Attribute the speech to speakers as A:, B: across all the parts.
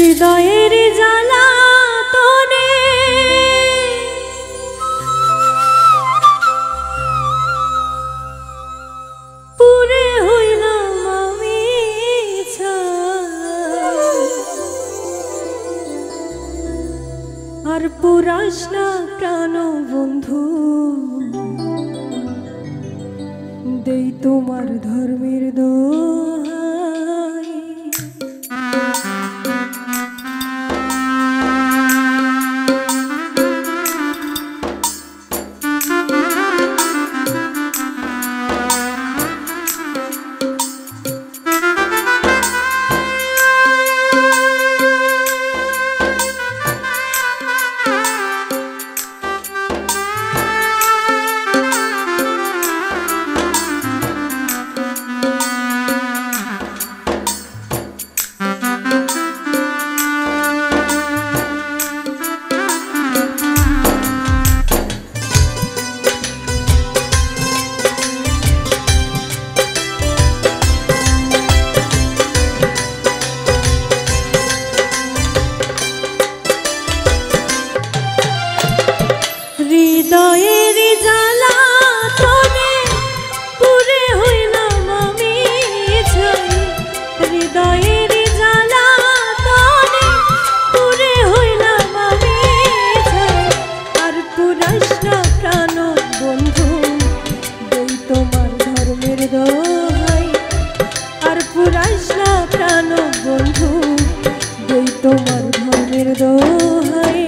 A: হৃদয়ের জ্বালাতনে পুরে হইলাম আমি আর পুরাস না প্রাণ বন্ধু দেই তোমার ধর্মের দোহাই। হৃদয়ের জ্বালাতনে পুরে হইলাম আমি ছাই, হৃদয়ের জ্বালাতনে পুরে হইলাম আমি ছাই। আর পুরাস না প্রাণ বন্ধু দেই তোমার ধর্মের দোহাই। আর পুরাস না প্রাণ বন্ধু দেই তোমার ধর্মের দোহাই।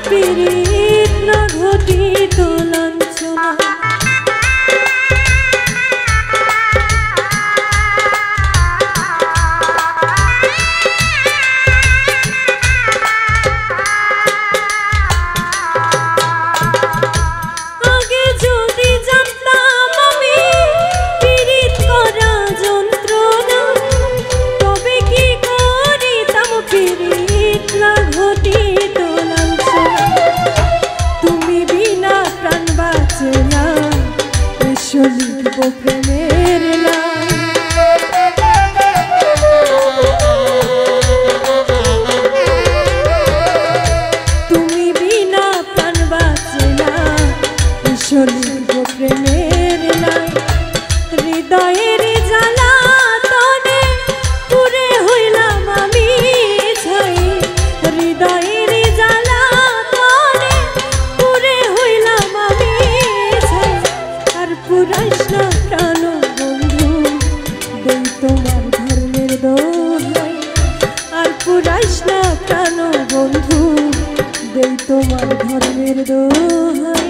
A: পীড়িত না ঘটিত লাঞ্ছনা আগে যদি জানতাম আমি পীড়িত করা যন্ত্রণা তবে কি করিতাম পীড়িত না ঘটিত প্রেমের তুমি বিনা প্রাণ বাঁচে না লিখব প্রেমের নাই। হৃদয়ের জ্বালাতনে পুরে হইলাম আমি ছাই, হৃদয়ের জ্বালাতনে পুরে হইলাম আমি ছাই। আর পুরাস না প্রাণ বন্ধু দেই তোমার ধর্মের দোহাই। আর পুরাস না প্রাণ বন্ধু দেই তোমার ধর্মের দোহাই।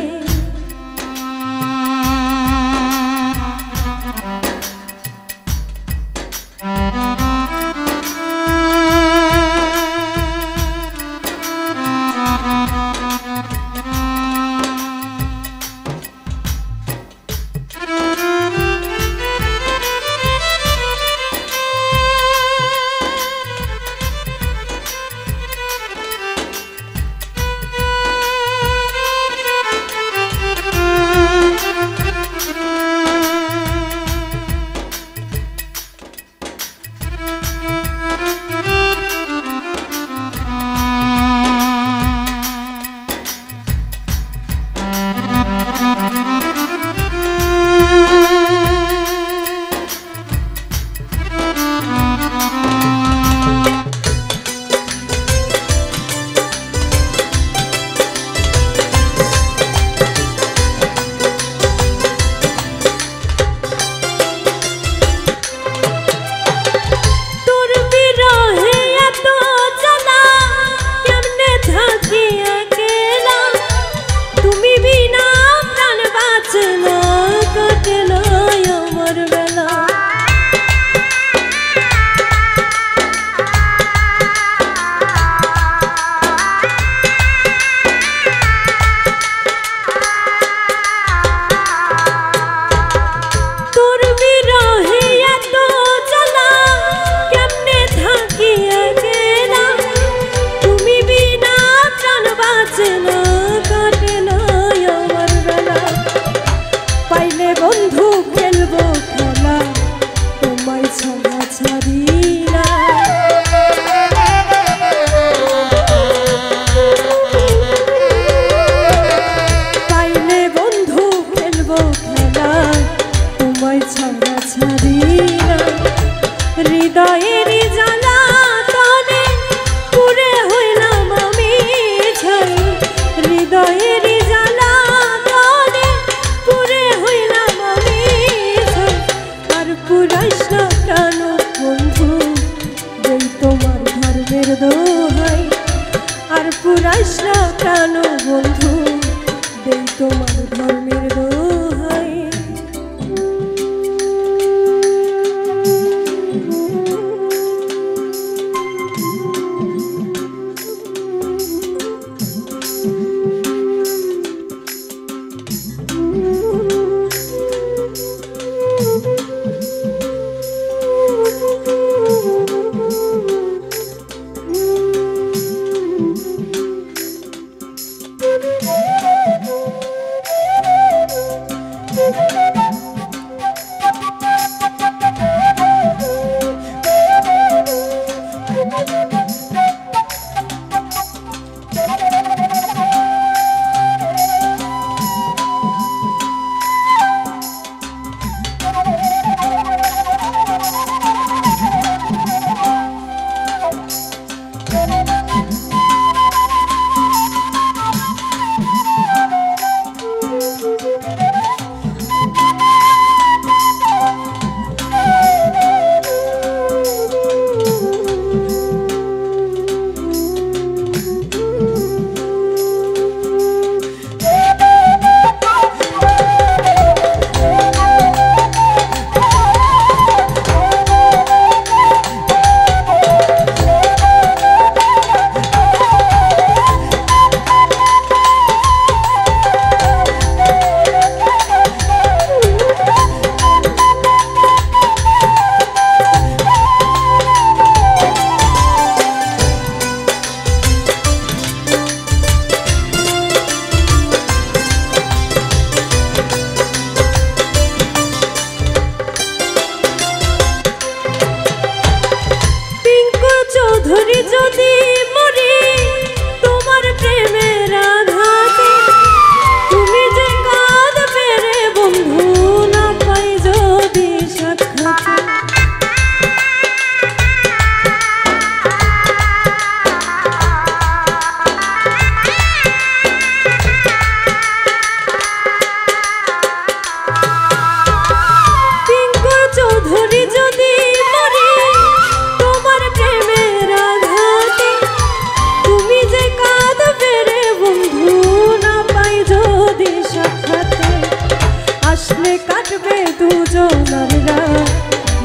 A: আসলে কাটবে দুজনার রাত,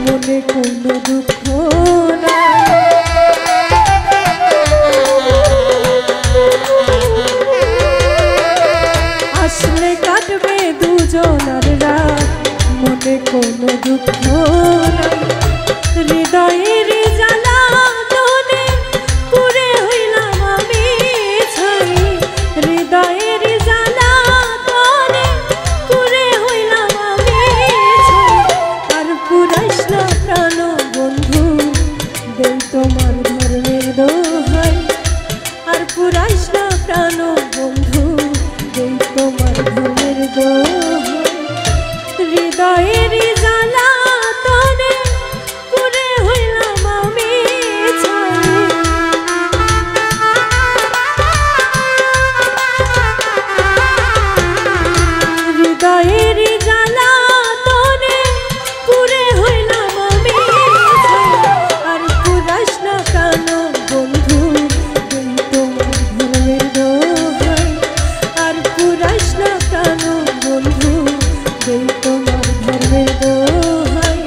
A: মনে কোনো দুঃখ নাই। আসলে কাটবে দুজনার রাত, মনে কোনো দুঃখ নাই। হৃদয়ের জ্বালা তোনে পুরে হইলাম আমি ছাই, হৃদয়ের জ্বালা তোনে পুরে হইলাম আমি ছাই। আর পুরাইস না প্রাণ বন্ধু, দেই তোমার ধর্মের দোহাই। আর পুরাইস না প্রাণ বন্ধু, দেই তোমার ধর্মের দোহাই। হৃদয়ের জ্বালা তোনে পুরে হইলাম আমি ছাই। হৃদয়ের জ্বালা তোনে পুরে হইলাম আমি ছাই। আর পুরাইস না প্রাণ বন্ধু, দেই তোমার ধর্মের দোহাই। আর পুরাইস না প্রাণ বন্ধু, দেই তোমার ধর্মের দোহাই।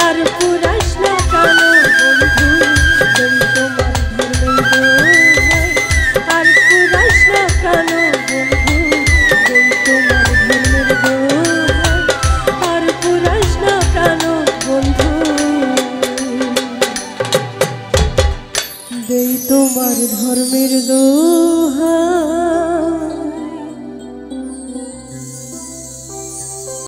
A: আর পুরাইস না প্রাণ বন্ধু, দেই তোমার ধর্মের দোহাই। আর পুরাইস না প্রাণ বন্ধু, দেই তোমার ধর্মের দোহাই। আর পুরাইস না প্রাণ বন্ধু, দেই তোমার ধর্মের দোহাই।